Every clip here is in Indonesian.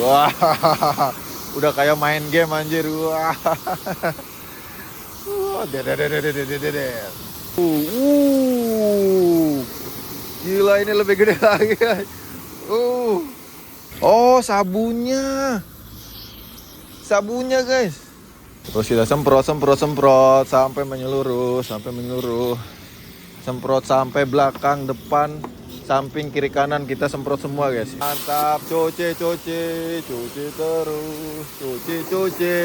Wah, udah kayak main game anjir. Wah. Dede. Gila ini lebih gede lagi, guys. Oh, sabunnya. Sabunnya, guys. Terus kita semprot sampai menyeluruh. Semprot sampai belakang, depan, samping, kiri, kanan kita semprot semua, guys. Mantap, cuci terus, cuci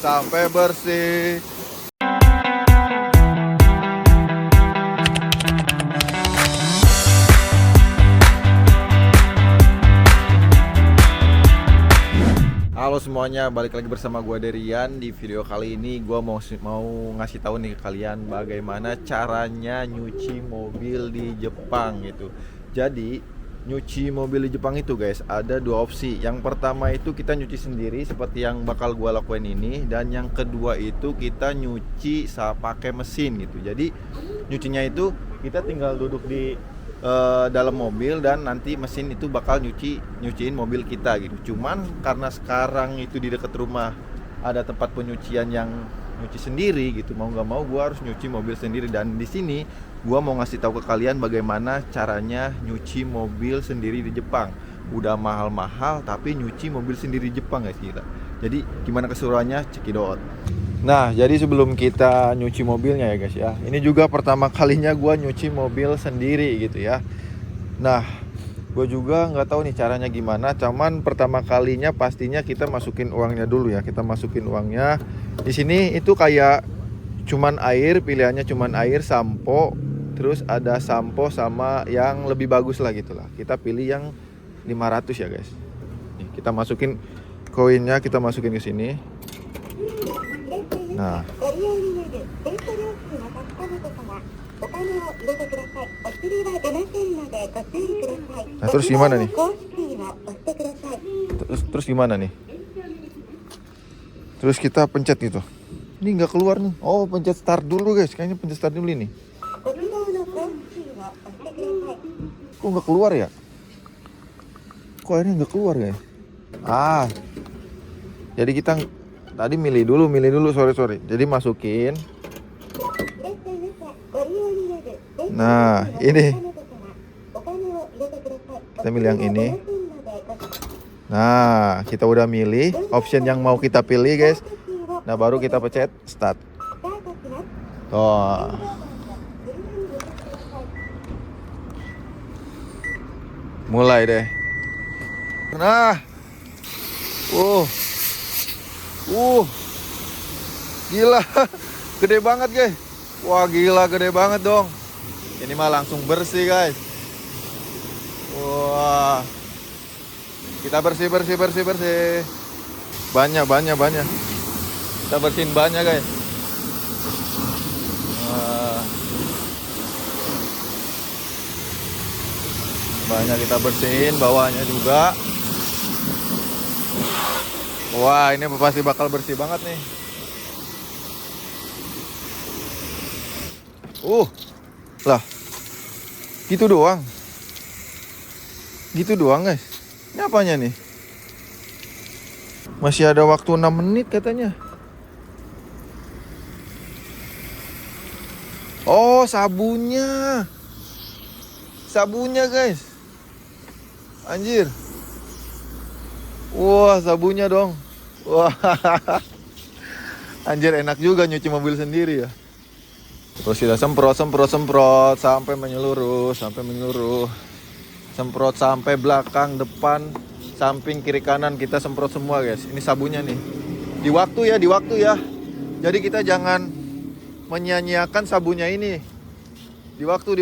sampai bersih. Halo semuanya, balik lagi bersama gue Derian. Di video kali ini gue mau ngasih tahu nih ke kalian bagaimana caranya nyuci mobil di Jepang gitu. Jadi nyuci mobil di Jepang itu guys ada dua opsi. Yang pertama itu kita nyuci sendiri seperti yang bakal gue lakuin ini, dan yang kedua itu kita nyuci pakai mesin gitu. Jadi nyucinya itu kita tinggal duduk di dalam mobil dan nanti mesin itu bakal nyuciin mobil kita gitu. Cuman karena sekarang itu di dekat rumah ada tempat penyucian yang nyuci sendiri gitu, mau nggak mau gua harus nyuci mobil sendiri. Dan di sini gua mau ngasih tahu ke kalian bagaimana caranya nyuci mobil sendiri di Jepang. Udah mahal-mahal tapi nyuci mobil sendiri di Jepang guys, gila. Jadi gimana keseruannya, cekidot. Nah, jadi sebelum kita nyuci mobilnya ya guys ya, ini juga pertama kalinya gue nyuci mobil sendiri gitu ya. Nah, gue juga nggak tahu nih caranya gimana. Cuman pertama kalinya pastinya kita masukin uangnya dulu ya. Kita masukin uangnya. Di sini itu kayak cuman air, pilihannya cuman air, sampo, terus ada sampo sama yang lebih bagus lah gitulah. Kita pilih yang 500 ya guys. Nih, kita masukin koinnya, kita masukin ke sini. Nah, terus gimana nih? Terus gimana nih? Terus kita pencet gitu. Ini nggak keluar nih. Oh, pencet start dulu guys. Kayaknya pencet start dulu ini. Kok nggak keluar ya? Kok akhirnya nggak keluar guys? Jadi kita tadi milih dulu, sorry. Jadi masukin. Nah, ini. Kita milih yang ini. Nah, kita udah milih option yang mau kita pilih, guys. Nah, baru kita pencet start. Tuh. Mulai deh. Nah. Gila, gede banget guys. Wah gila, gede banget dong. Ini mah langsung bersih guys. Wah, kita bersih. Banyak. Kita bersihin banyak guys. Banyak kita bersihin, bawahnya juga. Wah, ini pasti bakal bersih banget nih. Lah. Gitu doang guys. Ini apanya nih? Masih ada waktu 6 menit katanya. Oh, sabunnya. Sabunnya guys. Anjir. Wah, sabunnya dong. Wah. Anjir, enak juga nyuci mobil sendiri ya. Terus kita semprot sampai menyeluruh. Semprot sampai belakang, depan, samping, kiri, kanan kita semprot semua guys. Ini sabunnya nih. Di waktu ya. Jadi kita jangan menyia-nyiakan sabunnya ini. Di waktu.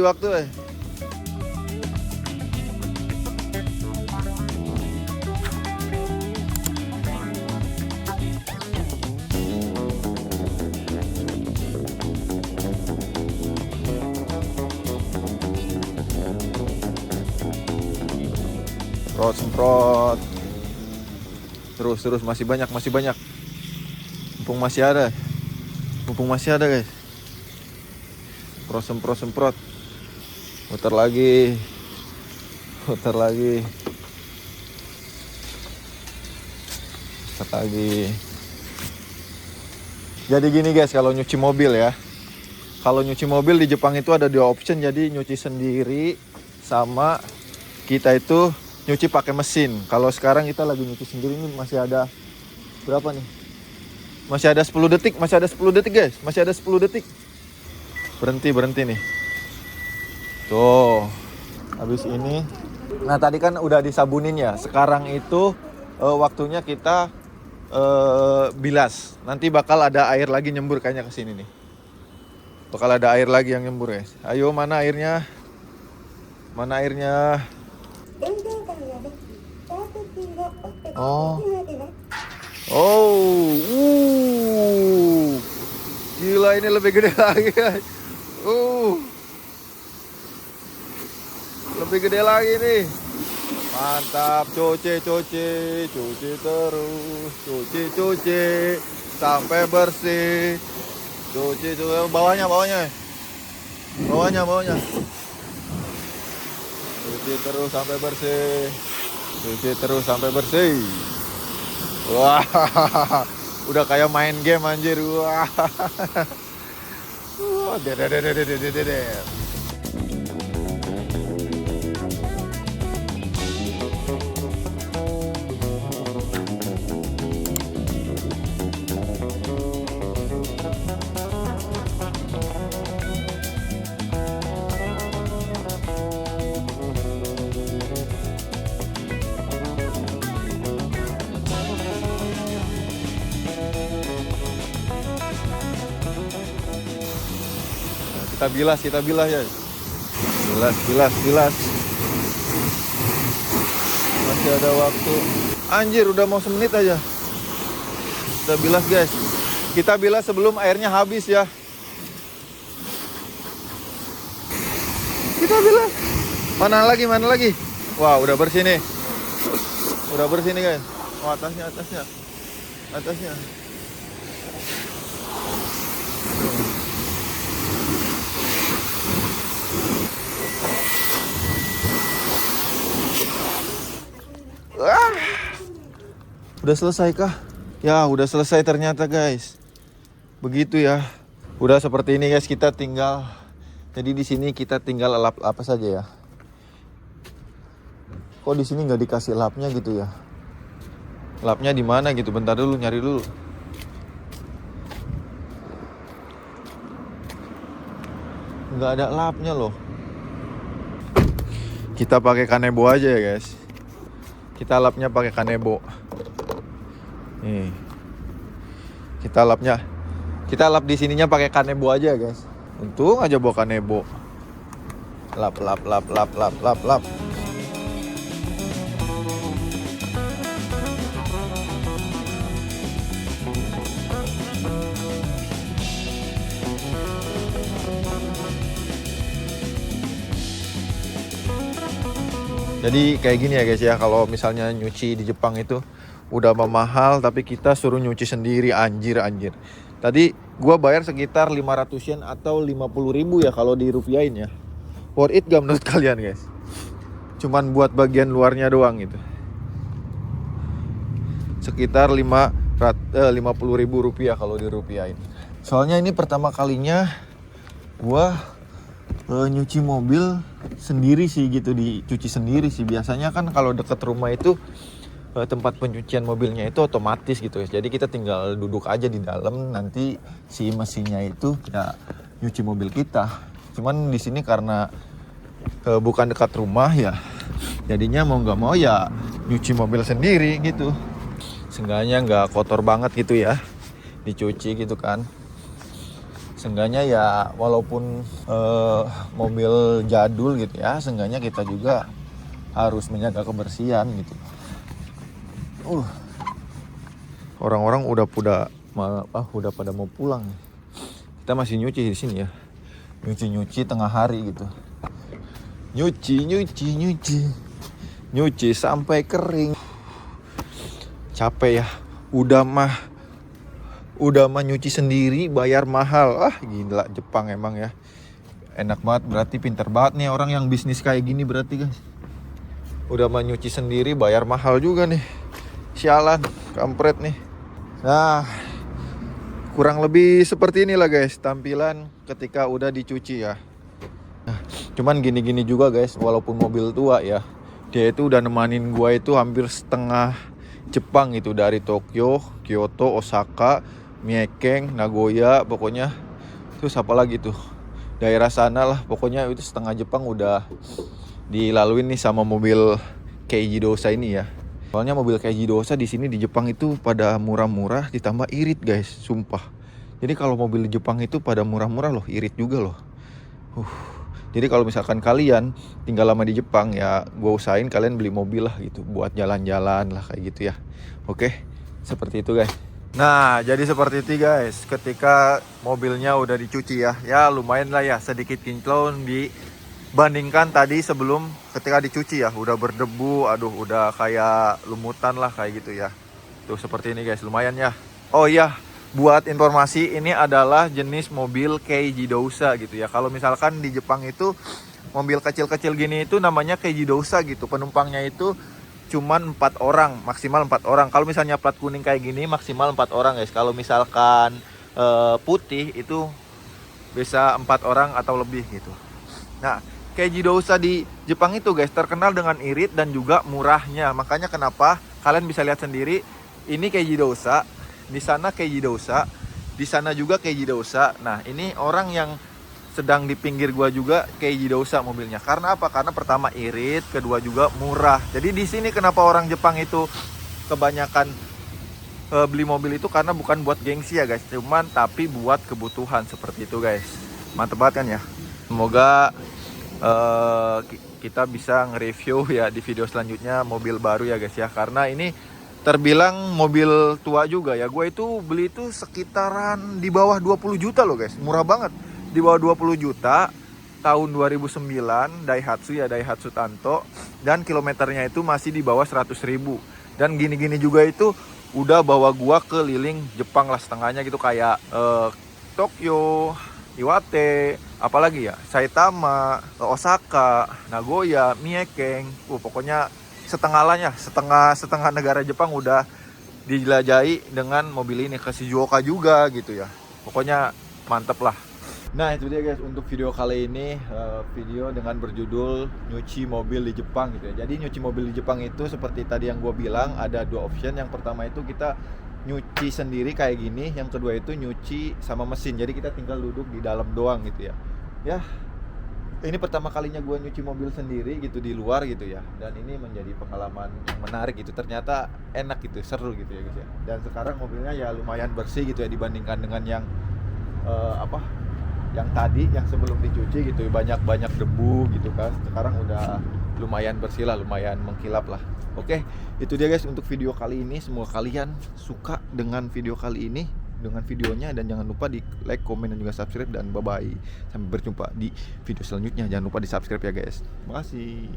Semprot. Terus masih banyak. Mumpung masih ada guys. Semprot. Muter lagi. Cut lagi. Jadi gini guys, kalau nyuci mobil ya. Kalau nyuci mobil di Jepang itu ada 2 option. Jadi nyuci sendiri sama kita itu nyuci pakai mesin. Kalau sekarang kita lagi nyuci sendiri ini masih ada berapa nih? Masih ada 10 detik, guys. Masih ada 10 detik. Berhenti nih. Tuh. Habis ini. Nah, tadi kan udah disabunin ya. Sekarang itu waktunya kita bilas. Nanti bakal ada air lagi nyembur kayaknya ke sini nih. Bakal ada air lagi yang nyembur, guys. Ayo, mana airnya? Mana airnya? Oh. Gila, ini lebih gede lagi, guys. Lebih gede lagi nih. Mantap, cuci terus, cuci sampai bersih. Cuci bawahnya. Cuci terus sampai bersih. Wah, udah kayak main game anjir. Wah. Kita bilas ya. Bilas. Masih ada waktu. Anjir, udah mau semenit aja. Kita bilas, guys. Kita bilas sebelum airnya habis ya. Kita bilas. Mana lagi? Wah, udah bersih nih. Guys. Oh, atasnya. Udah selesai kah? Ya, udah selesai ternyata, guys. Begitu ya. Udah seperti ini, guys. Jadi di sini kita tinggal lap apa saja ya. Kok di sini nggak dikasih lapnya gitu ya? Lapnya di mana gitu? Bentar dulu, nyari dulu. Nggak ada lapnya loh. Kita pakai kanebo aja ya, guys. Kita lapnya pakai kanebo. Nih. Kita lap di sininya pakai kanebo aja, guys. Untung aja bawa kanebo. Lap. Jadi kayak gini ya, guys ya. Kalau misalnya nyuci di Jepang itu udah mahal, tapi kita suruh nyuci sendiri, anjir. Tadi gua bayar sekitar 500 yen atau 50.000 ya kalau dirupiahin ya. Worth it gak menurut kalian, guys? Cuman buat bagian luarnya doang gitu. Sekitar 50.000 rupiah kalau dirupiahin. Soalnya ini pertama kalinya gua nyuci mobil sendiri sih gitu, dicuci sendiri sih. Biasanya kan kalau deket rumah itu tempat pencucian mobilnya itu otomatis gitu ya. Jadi kita tinggal duduk aja di dalam, nanti si mesinnya itu ya nyuci mobil kita. Cuman di sini karena bukan dekat rumah ya, jadinya mau nggak mau ya nyuci mobil sendiri gitu. Seenggaknya nggak kotor banget gitu ya, dicuci gitu kan. Seenggaknya ya walaupun mobil jadul gitu ya, seenggaknya kita juga harus menjaga kebersihan gitu. Orang-orang udah pada mau pulang. Kita masih nyuci di sini ya. Nyuci tengah hari gitu. Nyuci sampai kering. Capek ya. Udah mah nyuci sendiri bayar mahal. Gila Jepang emang ya. Enak banget, berarti pinter banget nih orang yang bisnis kayak gini berarti, guys. Udah mah nyuci sendiri bayar mahal juga nih. Sialan, kampret nih. Nah, kurang lebih seperti inilah guys tampilan ketika udah dicuci ya. Nah, cuman gini-gini juga guys, walaupun mobil tua ya, dia itu udah nemanin gua itu hampir setengah Jepang itu, dari Tokyo, Kyoto, Osaka, Miekeng, Nagoya, pokoknya terus apa lagi tuh, daerah sana lah, pokoknya itu setengah Jepang udah dilaluin nih sama mobil Keiji Dosa ini ya. Soalnya mobil Keiji Dosa di sini di Jepang itu pada murah-murah ditambah irit guys, sumpah. Jadi kalau mobil di Jepang itu pada murah-murah loh, irit juga loh. Jadi kalau misalkan kalian tinggal lama di Jepang ya, gue usahain kalian beli mobil lah gitu, buat jalan-jalan lah kayak gitu ya. Oke, seperti itu guys. Nah, jadi seperti itu guys, ketika mobilnya udah dicuci ya, ya lumayan lah ya, sedikit kinclong dibandingkan tadi sebelum ketika dicuci ya, udah berdebu, aduh udah kayak lumutan lah kayak gitu ya. Tuh seperti ini guys, lumayan ya. Oh iya, buat informasi, ini adalah jenis mobil Keiji Dousa gitu ya. Kalau misalkan di Jepang itu mobil kecil-kecil gini itu namanya Keiji Dousa gitu. Penumpangnya itu cuman 4 orang, maksimal 4 orang. Kalau misalnya plat kuning kayak gini maksimal 4 orang guys. Kalau misalkan putih itu bisa 4 orang atau lebih gitu. Nah, Keiji Dousa di Jepang itu guys terkenal dengan irit dan juga murahnya. Makanya kenapa kalian bisa lihat sendiri, ini Keiji Dousa, di sana Keiji Dousa, di sana juga Keiji Dousa. Nah, ini orang yang sedang di pinggir gua juga Keiji Dousa mobilnya. Karena apa? Karena pertama irit, kedua juga murah. Jadi di sini kenapa orang Jepang itu kebanyakan beli mobil itu karena bukan buat gengsi ya guys, cuman tapi buat kebutuhan seperti itu guys. Mantep banget kan ya. Semoga kita bisa nge-review ya di video selanjutnya mobil baru ya guys ya. Karena ini terbilang mobil tua juga ya. Gue itu beli itu sekitaran di bawah 20 juta loh guys. Murah banget. Di bawah 20 juta tahun 2009, Daihatsu ya, Daihatsu Tanto, dan kilometernya itu masih di bawah 100.000. Dan gini-gini juga itu udah bawa gua keliling Jepang lah setengahnya gitu, kayak Tokyo, Iwate, apalagi ya, Saitama, Osaka, Nagoya, Miekeng. Pokoknya setengah negara Jepang udah dijelajahi dengan mobil ini, ke Shizuoka juga gitu ya. Pokoknya mantep lah. Nah itu dia guys untuk video kali ini, video dengan berjudul nyuci mobil di Jepang gitu ya. Jadi nyuci mobil di Jepang itu seperti tadi yang gue bilang, ada dua option. Yang pertama itu kita nyuci sendiri kayak gini, yang kedua itu nyuci sama mesin. Jadi kita tinggal duduk di dalam doang gitu ya. Ya, ini pertama kalinya gue nyuci mobil sendiri gitu di luar gitu ya. Dan ini menjadi pengalaman yang menarik gitu. Ternyata enak gitu, seru gitu ya guys ya. Dan sekarang mobilnya ya lumayan bersih gitu ya dibandingkan dengan yang yang tadi, yang sebelum dicuci gitu, banyak debu gitu kan. Sekarang udah lumayan bersih lah, lumayan mengkilap lah. Oke, itu dia guys untuk video kali ini. Semoga kalian suka dengan video kali ini, dengan videonya, dan jangan lupa di like, komen, dan juga subscribe. Dan bye bye, sampai berjumpa di video selanjutnya. Jangan lupa di subscribe ya guys. Terima kasih.